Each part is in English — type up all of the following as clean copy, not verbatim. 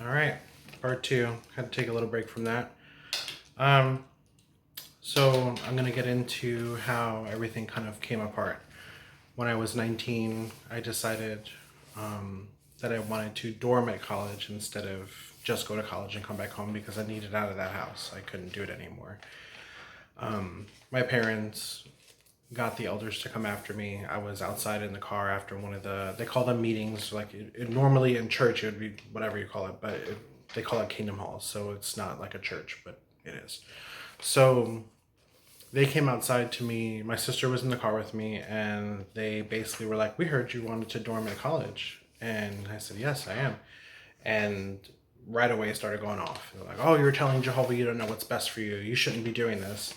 All right, part two. Had to take a little break from that. Um, so I'm gonna get into how everything kind of came apart. When I was 19, I decided that I wanted to dorm at college instead of just go to college and come back home because I needed out of that house. I couldn't do it anymore. My parents got the elders to come after me. I was outside in the car after one of they call them meetings. Like normally in church, it would be whatever you call it, but they call it Kingdom Hall. So it's not like a church, but it is. So they came outside to me. My sister was in the car with me, and they basically were like, "We heard you wanted to dorm at college." And I said, "Yes, I am." And right away started going off. They're like, "Oh, you're telling Jehovah you don't know what's best for you. You shouldn't be doing this."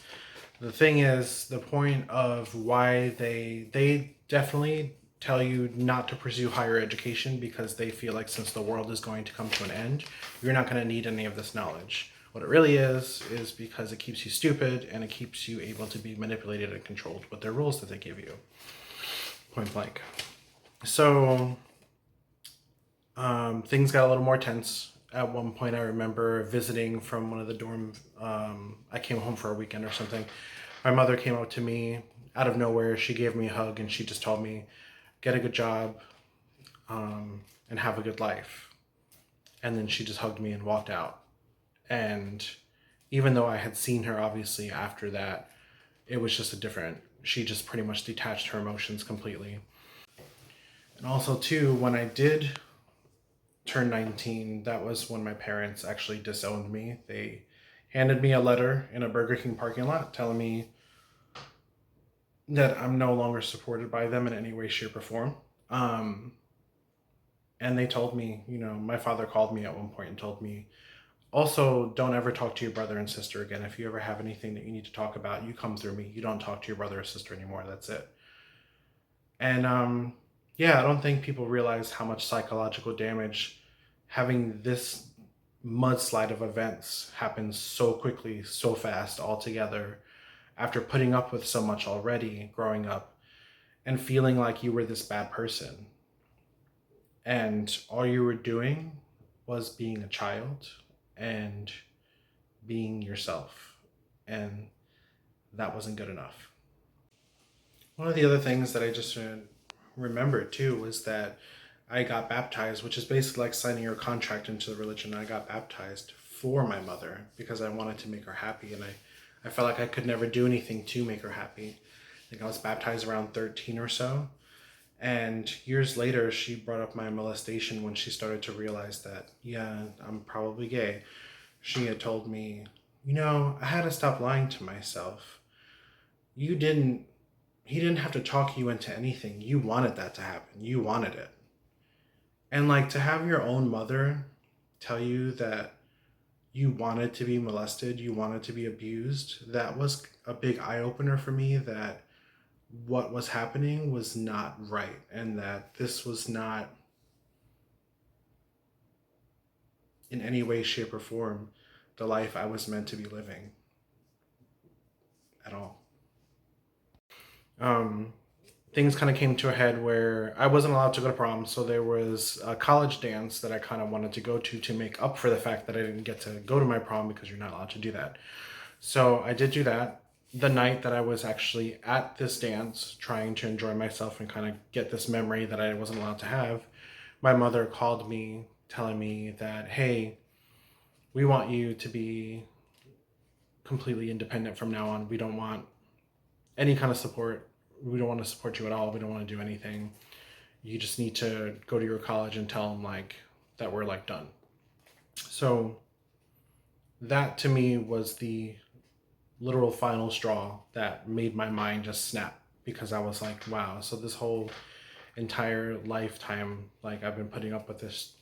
The thing is, the point of why they definitely tell you not to pursue higher education because they feel like since the world is going to come to an end, you're not going to need any of this knowledge. What it really is because it keeps you stupid and it keeps you able to be manipulated and controlled with their rules that they give you. Point blank. So things got a little more tense. At one point, I remember visiting from one of the dorm. I came home for a weekend or something. My mother came up to me out of nowhere. She gave me a hug and she just told me, "Get a good job and have a good life." And then she just hugged me and walked out. And even though I had seen her obviously after that, it was just a different. She just pretty much detached her emotions completely. And also, too, when I did turned 19, that was when my parents actually disowned me. They handed me a letter in a Burger King parking lot telling me that I'm no longer supported by them in any way, shape, or form. Um, and they told me, my father called me at one point and told me, also, don't ever talk to your brother and sister again. If you ever have anything that you need to talk about, you come through me. You don't talk to your brother or sister anymore. That's it. And yeah, I don't think people realize how much psychological damage having this mudslide of events happen so quickly, so fast, all together, after putting up with so much already growing up and feeling like you were this bad person. And all you were doing was being a child and being yourself. And that wasn't good enough. One of the other things that I just remembered too was that I got baptized, which is basically like signing your contract into the religion. I got baptized for my mother because I wanted to make her happy, and I felt like I could never do anything to make her happy. I think I was baptized around 13 or so. And years later, she brought up my molestation when she started to realize that, yeah, I'm probably gay. She had told me, I had to stop lying to myself. You didn't, he didn't have to talk you into anything. You wanted that to happen. You wanted it. And like to have your own mother tell you that you wanted to be molested, you wanted to be abused, that was a big eye opener for me that what was happening was not right and that this was not in any way, shape, or form the life I was meant to be living at all. Um, Things kind of came to a head where I wasn't allowed to go to prom, so there was a college dance that I kind of wanted to go to make up for the fact that I didn't get to go to my prom because you're not allowed to do that. So I did do that. The night that I was actually at this dance, trying to enjoy myself and kind of get this memory that I wasn't allowed to have, my mother called me telling me that, hey, we want you to be completely independent from now on. We don't want any kind of support. We don't want to support you at all. We don't want to do anything. You just need to go to your college and tell them like that we're like done. So that to me was the literal final straw that made my mind just snap because I was like, wow, so this whole entire lifetime, like I've been putting up with this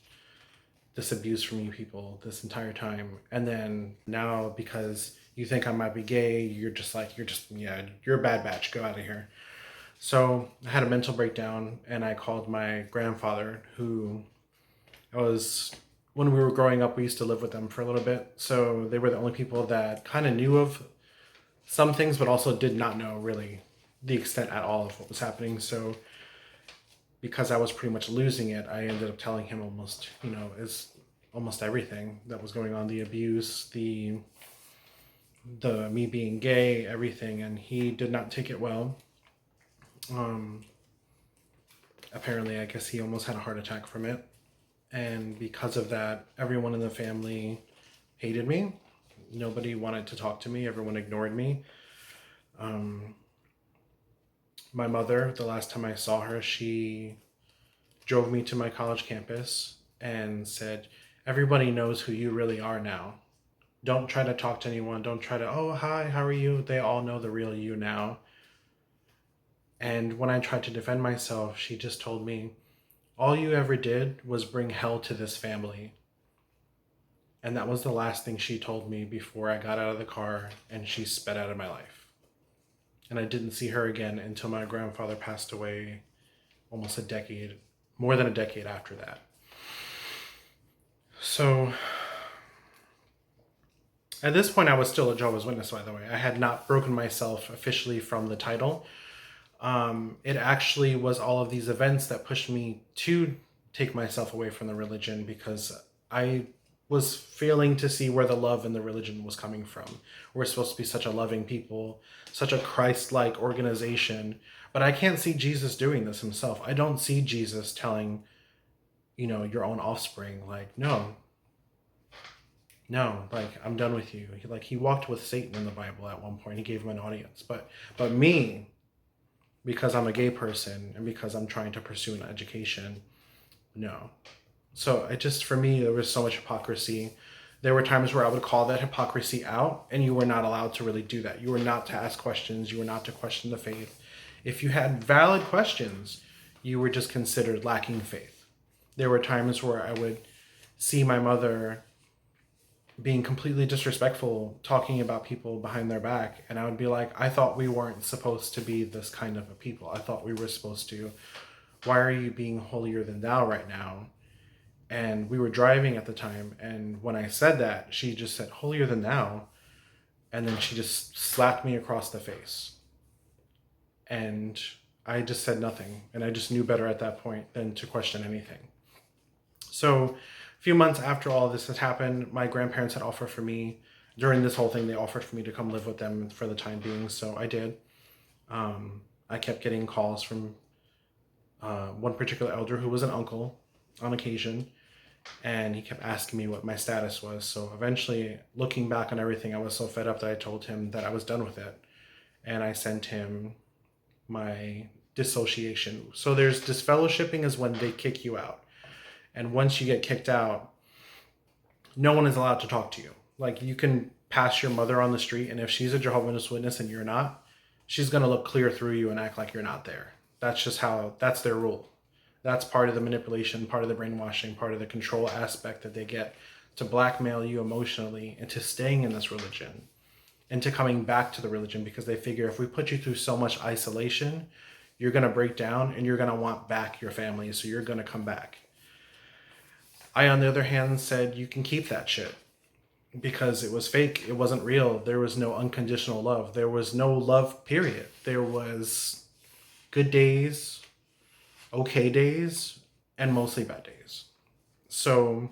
abuse from you people this entire time. And then now because you think I might be gay, yeah, you're a bad batch, go out of here. So I had a mental breakdown and I called my grandfather, who I was, when we were growing up, we used to live with them for a little bit. So they were the only people that kind of knew of some things, but also did not know really the extent at all of what was happening. So because I was pretty much losing it, I ended up telling him almost, as almost everything that was going on, the abuse, the me being gay, everything, and he did not take it well. Apparently, I guess he almost had a heart attack from it. And because of that, everyone in the family hated me. Nobody wanted to talk to me. Everyone ignored me. My mother, the last time I saw her, she drove me to my college campus and said, everybody knows who you really are now. Don't try to talk to anyone. Don't try to, oh, hi, how are you? They all know the real you now. And when I tried to defend myself, she just told me, all you ever did was bring hell to this family. And that was the last thing she told me before I got out of the car and she sped out of my life. And I didn't see her again until my grandfather passed away almost a decade, more than a decade after that. So at this point, I was still a Jehovah's Witness, by the way. I had not broken myself officially from the title. It actually was all of these events that pushed me to take myself away from the religion, because I was failing to see where the love in the religion was coming from. We're supposed to be such a loving people, such a Christ-like organization, but I can't see Jesus doing this himself. I don't see Jesus telling, your own offspring, like, no, like, I'm done with you. He walked with Satan in the Bible at one point. He gave him an audience. But me, because I'm a gay person and because I'm trying to pursue an education, no. So for me, there was so much hypocrisy. There were times where I would call that hypocrisy out, and you were not allowed to really do that. You were not to ask questions. You were not to question the faith. If you had valid questions, you were just considered lacking faith. There were times where I would see my mother being completely disrespectful, talking about people behind their back, and I would be like, I thought we weren't supposed to be this kind of a people. I thought we were supposed to, why are you being holier than thou right now? And we were driving at the time, and when I said that, she just said, holier than thou, and then she just slapped me across the face. And I just said nothing, and I just knew better at that point than to question anything. So a few months after all this had happened, my grandparents had offered for me, during this whole thing, they offered for me to come live with them for the time being, so I did. I kept getting calls from one particular elder who was an uncle on occasion, and he kept asking me what my status was. So eventually, looking back on everything, I was so fed up that I told him that I was done with it, and I sent him my dissociation. So there's disfellowshipping is when they kick you out. And once you get kicked out, no one is allowed to talk to you. Like, you can pass your mother on the street, and if she's a Jehovah's Witness and you're not, she's going to look clear through you and act like you're not there. That's just that's their rule. That's part of the manipulation, part of the brainwashing, part of the control aspect that they get to blackmail you emotionally into staying in this religion, into coming back to the religion, because they figure if we put you through so much isolation, you're going to break down and you're going to want back your family, so you're going to come back. I, on the other hand, said, you can keep that shit, because it was fake. It wasn't real. There was no unconditional love. There was no love, period. There was good days, okay days, and mostly bad days. So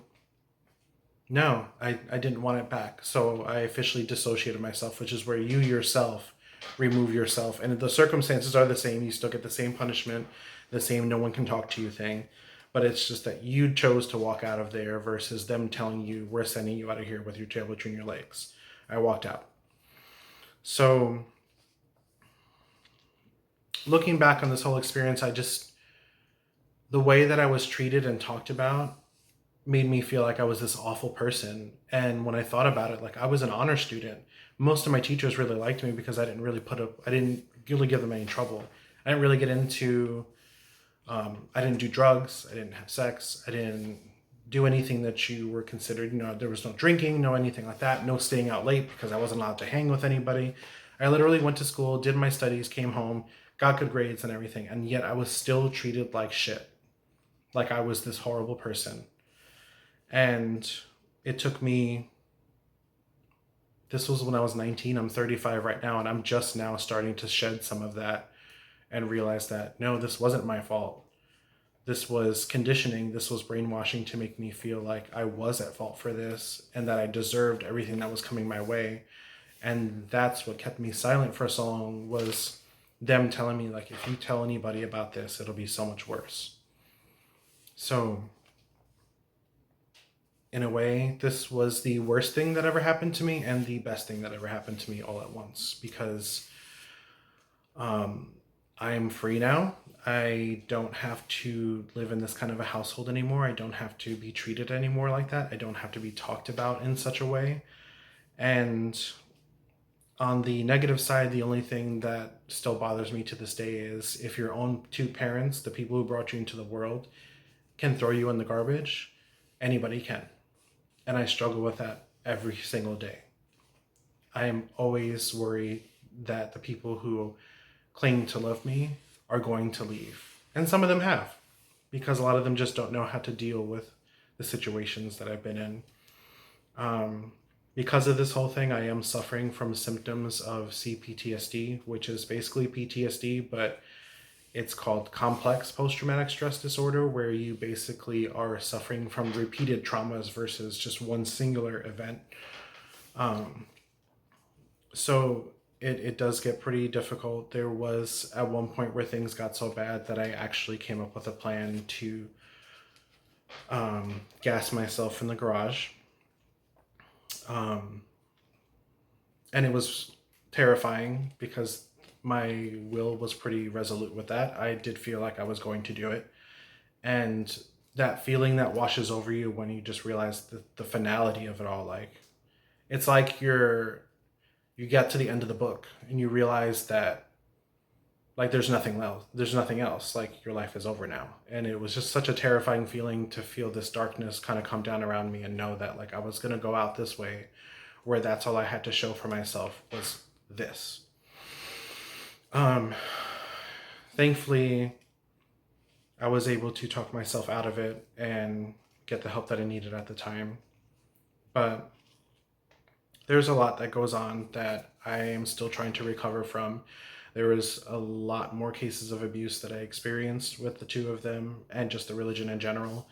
no, I didn't want it back. So I officially dissociated myself, which is where you yourself remove yourself. And the circumstances are the same. You still get the same punishment, the same no one can talk to you thing. But it's just that you chose to walk out of there versus them telling you, we're sending you out of here with your tail between your legs. I walked out. So looking back on this whole experience, the way that I was treated and talked about made me feel like I was this awful person. And when I thought about it, like, I was an honor student. Most of my teachers really liked me because I didn't really give them any trouble. I didn't really get into, I didn't do drugs. I didn't have sex. I didn't do anything that you were considered, there was no drinking, no anything like that. No staying out late because I wasn't allowed to hang with anybody. I literally went to school, did my studies, came home, got good grades and everything. And yet I was still treated like shit. Like I was this horrible person. And it took me, this was when I was 19, I'm 35 right now, and I'm just now starting to shed some of that and realize that, no, this wasn't my fault. This was conditioning, this was brainwashing to make me feel like I was at fault for this and that I deserved everything that was coming my way. And that's what kept me silent for so long, was them telling me, like, if you tell anybody about this, it'll be so much worse. So in a way, this was the worst thing that ever happened to me and the best thing that ever happened to me all at once, because I'm free now. I don't have to live in this kind of a household anymore. I don't have to be treated anymore like that. I don't have to be talked about in such a way. And on the negative side, the only thing that still bothers me to this day is if your own two parents, the people who brought you into the world, can throw you in the garbage, anybody can. And I struggle with that every single day. I am always worried that the people who claim to love me are going to leave. And some of them have, because a lot of them just don't know how to deal with the situations that I've been in. Because of this whole thing, I am suffering from symptoms of CPTSD, which is basically PTSD, but it's called complex post-traumatic stress disorder, where you basically are suffering from repeated traumas versus just one singular event. So it does get pretty difficult. There was at one point where things got so bad that I actually came up with a plan to gas myself in the garage. And it was terrifying because my will was pretty resolute with that. I did feel like I was going to do it. And that feeling that washes over you when you just realize the finality of it all, like, it's like you get to the end of the book and you realize that, like, there's nothing else, like, your life is over now. And it was just such a terrifying feeling to feel this darkness kind of come down around me and know that, like, I was going to go out this way, where that's all I had to show for myself was this. Thankfully, I was able to talk myself out of it and get the help that I needed at the time. But there's a lot that goes on that I am still trying to recover from. There was a lot more cases of abuse that I experienced with the two of them and just the religion in general.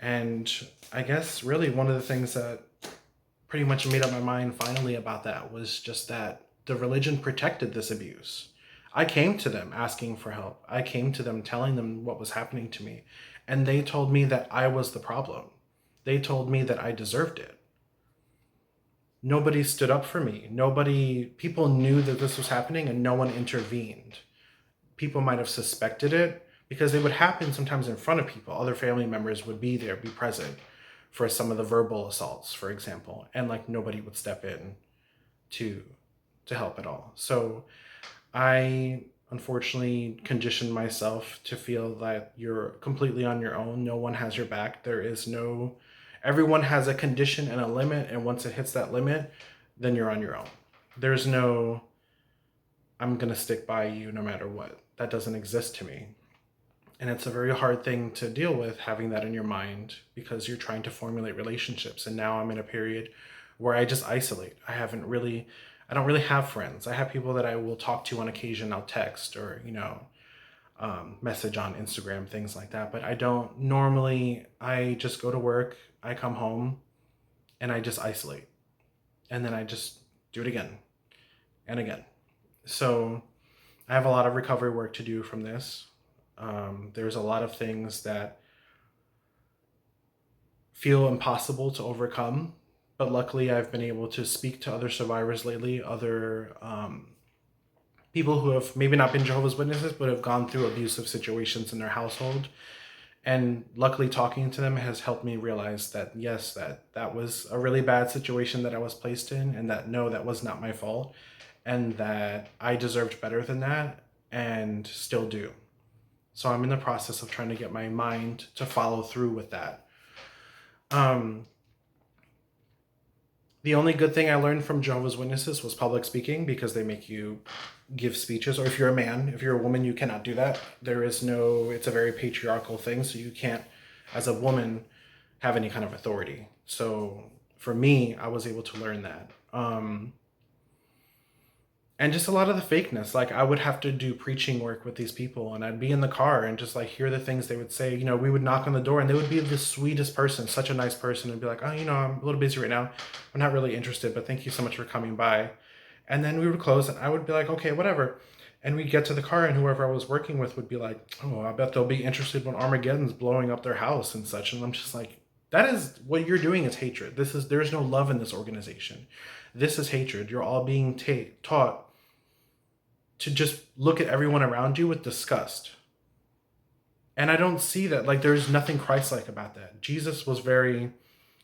And I guess really one of the things that pretty much made up my mind finally about that was just that the religion protected this abuse. I came to them asking for help. I came to them telling them what was happening to me. And they told me that I was the problem. They told me that I deserved it. Nobody stood up for me. People knew that this was happening and no one intervened. People might have suspected it because it would happen sometimes in front of people. Other family members would be there, be present for some of the verbal assaults, for example. And like nobody would step in to help at all. So I unfortunately conditioned myself to feel that you're completely on your own. No one has your back. Everyone has a condition and a limit, and once it hits that limit, then you're on your own. There's no, I'm gonna stick by you no matter what. That doesn't exist to me. And it's a very hard thing to deal with, having that in your mind, because you're trying to formulate relationships. And now I'm in a period where I just isolate. I don't really have friends. I have people that I will talk to on occasion. I'll text or, message on Instagram, things like that. But I don't normally, I just go to work, I come home, and I just isolate. And then I just do it again and again. So I have a lot of recovery work to do from this. There's a lot of things that feel impossible to overcome, but luckily I've been able to speak to other survivors lately, other people who have maybe not been Jehovah's Witnesses, but have gone through abusive situations in their household. And luckily talking to them has helped me realize that, yes, that was a really bad situation that I was placed in, and that, no, that was not my fault, and that I deserved better than that and still do. So I'm in the process of trying to get my mind to follow through with that. The only good thing I learned from Jehovah's Witnesses was public speaking, because they make you give speeches. Or if you're a man, if you're a woman, you cannot do that. It's a very patriarchal thing, so you can't, as a woman, have any kind of authority. So for me, I was able to learn that. And just a lot of the fakeness. Like, I would have to do preaching work with these people, and I'd be in the car and just like hear the things they would say. We would knock on the door and they would be the sweetest person, such a nice person, and be like, oh, I'm a little busy right now. I'm not really interested, but thank you so much for coming by. And then we would close and I would be like, okay, whatever. And we'd get to the car and whoever I was working with would be like, oh, I bet they'll be interested when Armageddon's blowing up their house and such. And I'm just like, that is what you're doing is hatred. There's no love in this organization. This is hatred. You're all being taught to just look at everyone around you with disgust. And I don't see that. Like, there's nothing Christ-like about that. Jesus was very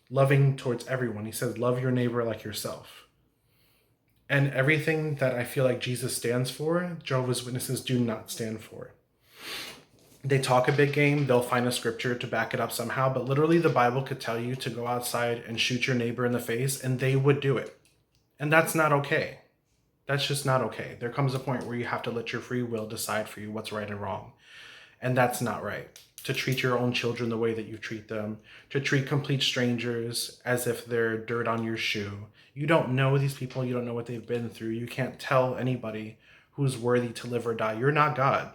loving towards everyone. He says, love your neighbor like yourself. And everything that I feel like Jesus stands for, Jehovah's Witnesses do not stand for. They talk a big game. They'll find a scripture to back it up somehow. But literally the Bible could tell you to go outside and shoot your neighbor in the face, and they would do it. And that's not okay. That's just not okay. There comes a point where you have to let your free will decide for you what's right and wrong. And that's not right. To treat your own children the way that you treat them, to treat complete strangers as if they're dirt on your shoe. You don't know these people. You don't know what they've been through. You can't tell anybody who's worthy to live or die. You're not God.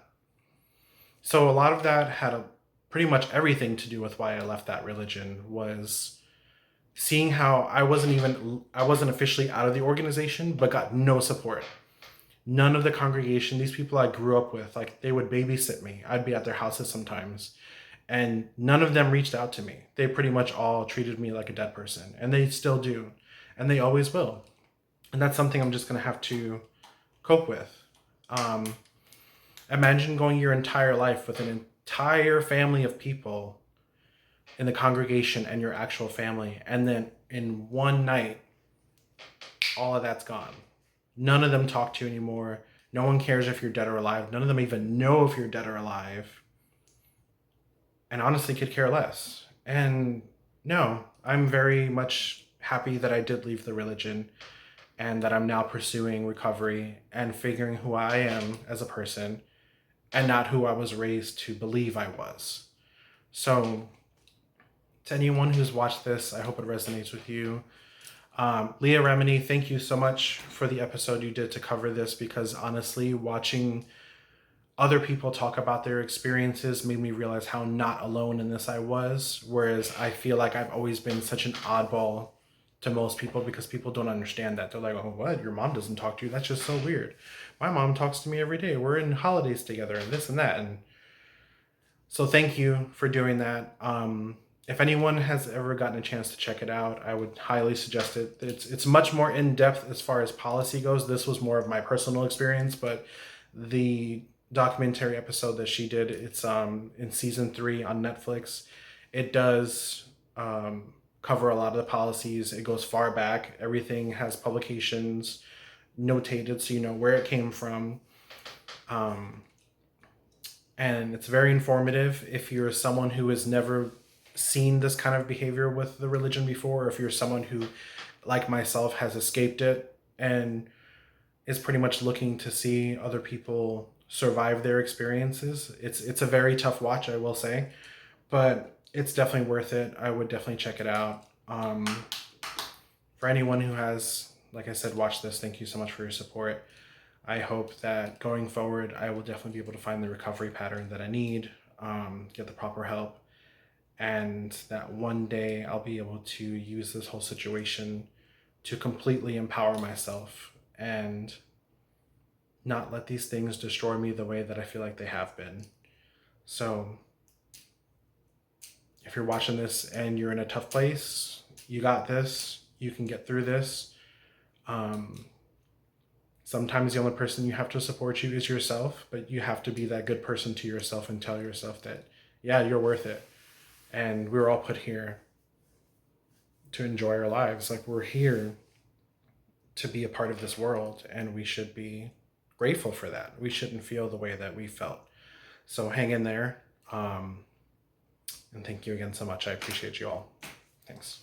So a lot of that had pretty much everything to do with why I left that religion, was seeing how I wasn't officially out of the organization, but got no support. None of the congregation, these people I grew up with, like, they would babysit me. I'd be at their houses sometimes, and none of them reached out to me. They pretty much all treated me like a dead person, and they still do, and they always will. And that's something I'm just gonna have to cope with. Imagine going your entire life with an entire family of people in the congregation and your actual family, and then in one night, all of that's gone. None of them talk to you anymore. No one cares if you're dead or alive. None of them even know if you're dead or alive. And honestly could care less. And no, I'm very much happy that I did leave the religion and that I'm now pursuing recovery and figuring who I am as a person and not who I was raised to believe I was. So to anyone who's watched this, I hope it resonates with you. Leah, Remini, thank you so much for the episode you did to cover this, because honestly, watching other people talk about their experiences made me realize how not alone in this I was, whereas I feel like I've always been such an oddball to most people because people don't understand that. They're like, oh, what? Your mom doesn't talk to you? That's just so weird. My mom talks to me every day. We're in holidays together and this and that. And so thank you for doing that. If anyone has ever gotten a chance to check it out, I would highly suggest it. It's much more in-depth as far as policy goes. This was more of my personal experience, but the documentary episode that she did, it's in season 3 on Netflix. It does cover a lot of the policies. It goes far back. Everything has publications notated so you know where it came from. And it's very informative if you're someone who has never seen this kind of behavior with the religion before, or if you're someone who, like myself, has escaped it and is pretty much looking to see other people survive their experiences. It's a very tough watch, I will say, but it's definitely worth it. I would definitely check it out. For anyone who has, like I said, watched this, thank you so much for your support. I hope that going forward, I will definitely be able to find the recovery pattern that I need, get the proper help, and that one day I'll be able to use this whole situation to completely empower myself and not let these things destroy me the way that I feel like they have been. So if you're watching this and you're in a tough place, you got this. You can get through this. Sometimes the only person you have to support you is yourself, but you have to be that good person to yourself and tell yourself that, yeah, you're worth it. And we're all put here to enjoy our lives. Like, we're here to be a part of this world, and we should be grateful for that. We shouldn't feel the way that we felt. So hang in there. And thank you again so much. I appreciate you all. Thanks.